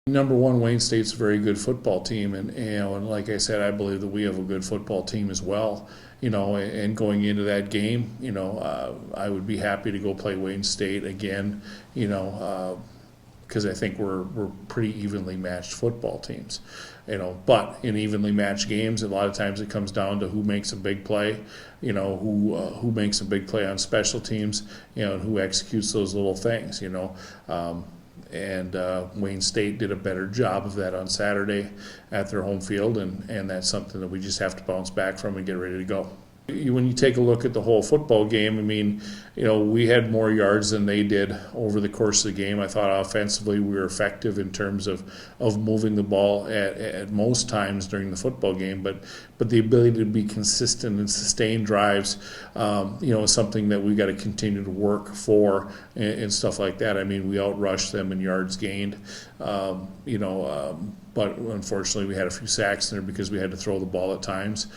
Number one, Wayne State's a very good football team, and like I said, I believe that we have a good football team as well. And going into that game, I would be happy to go play Wayne State again. Because I think we're pretty evenly matched football teams. But in evenly matched games, a lot of times it comes down to who makes a big play, who makes a big play on special teams, and who executes those little things, And Wayne State did a better job of that on Saturday at their home field, and that's something that we just have to bounce back from and get ready to go. When you take a look at the whole football game, we had more yards than they did over the course of the game. I thought offensively we were effective in terms of moving the ball at most times during the football game, but the ability to be consistent and sustain drives, is something that we got to continue to work for and stuff like that. We outrushed them in yards gained, but unfortunately we had a few sacks in there because we had to throw the ball at times.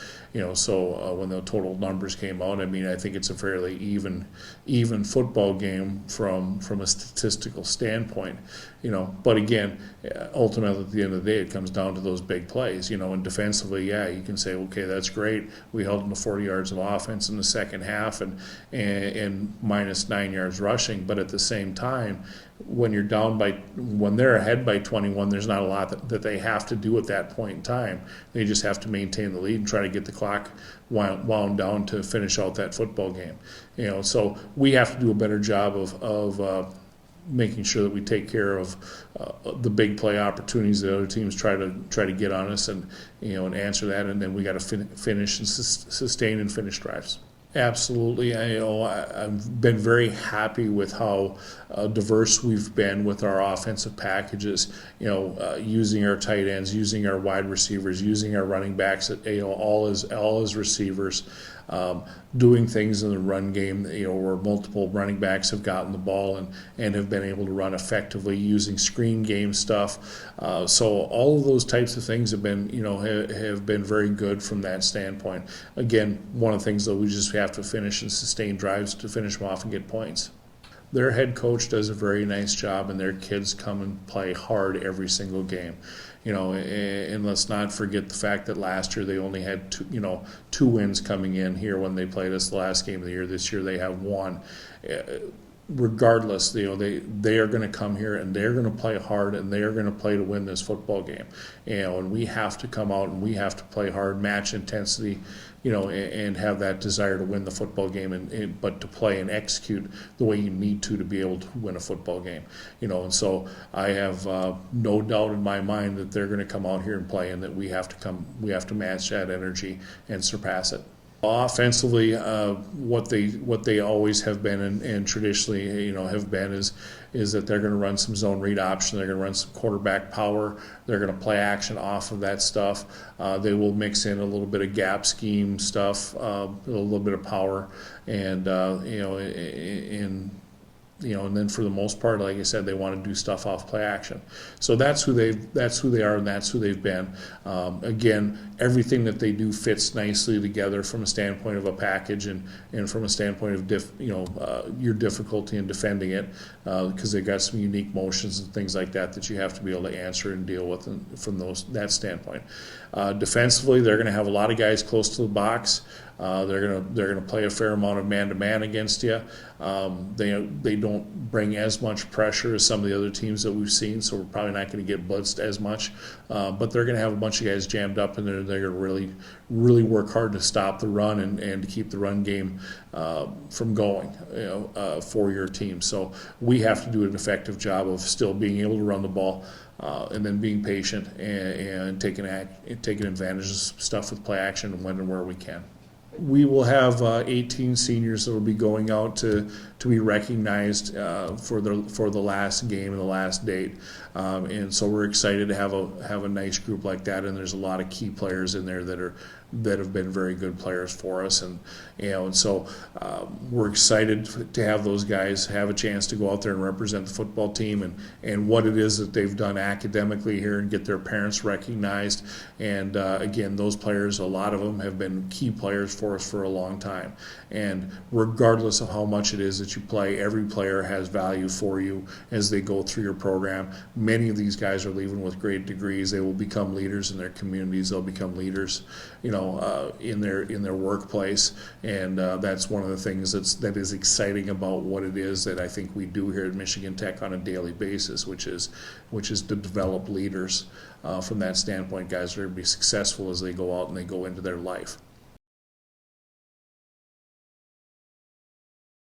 So when the total numbers came out, I think it's a fairly even football game from a statistical standpoint. But again, ultimately at the end of the day, it comes down to those big plays. And defensively, you can say, okay, that's great. We held them to 40 yards of offense in the second half and minus 9 yards rushing. But at the same time, when they're ahead by 21, there's not a lot that they have to do at that point in time. They just have to maintain the lead and try to get the clock wound down to finish out that football game. So we have to do a better job of making sure that we take care of the big play opportunities that other teams try to get on us, and answer that, and then we got to finish and sustain and finish drives. Absolutely. I've been very happy with how diverse we've been with our offensive packages, using our tight ends, using our wide receivers, using our running backs, all as receivers, doing things in the run game, where multiple running backs have gotten the ball and have been able to run effectively using screen game stuff. So all of those types of things have been, have been very good from that standpoint. Again, one of the things that we just have to finish and sustain drives to finish them off and get points. Their head coach does a very nice job, and their kids come and play hard every single game. And let's not forget the fact that last year they only had two wins coming in here when they played us the last game of the year. This year they have one. Regardless, they are going to come here and they're going to play hard and they are going to play to win this football game. And we have to come out and we have to play hard, match intensity, and have that desire to win the football game, but to play and execute the way you need to be able to win a football game. And so I have no doubt in my mind that they're going to come out here and play, and that we have to match that energy and surpass it. Offensively, what they always have been and traditionally have been is that they're going to run some zone read option. They're going to run some quarterback power. They're going to play action off of that stuff. They will mix in a little bit of gap scheme stuff, a little bit of power, and and then for the most part, like I said, they want to do stuff off play action. So that's who they are, and that's who they've been. Again, everything that they do fits nicely together from a standpoint of a package and from a standpoint of your difficulty in defending it, because they've got some unique motions and things like that you have to be able to answer and deal with from that standpoint. Defensively, they're going to have a lot of guys close to the box. They're gonna play a fair amount of man-to-man against you. They don't bring as much pressure as some of the other teams that we've seen, so we're probably not going to get blitzed as much. But they're going to have a bunch of guys jammed up, and they're going to really, really work hard to stop the run and to keep the run game from going, for your team. So we have to do an effective job of still being able to run the ball. And then being patient and taking advantage of stuff with play action when and where we can. We will have 18 seniors that will be going out to be recognized for the last game and the last date, and so we're excited to have a nice group like that. And there's a lot of key players in there that have been very good players for us, and so we're excited to have those guys have a chance to go out there and represent the football team and what it is that they've done academically here and get their parents recognized. And again, those players, a lot of them have been key players for us for a long time. And regardless of how much it is that that you play. Every player has value for you as they go through your program. Many of these guys are leaving with great degrees. They will become leaders in their communities. They'll become leaders, in their workplace, and that's one of the things that is exciting about what it is that I think we do here at Michigan Tech on a daily basis, which is to develop leaders from that standpoint, guys that are going to be successful as they go out and they go into their life.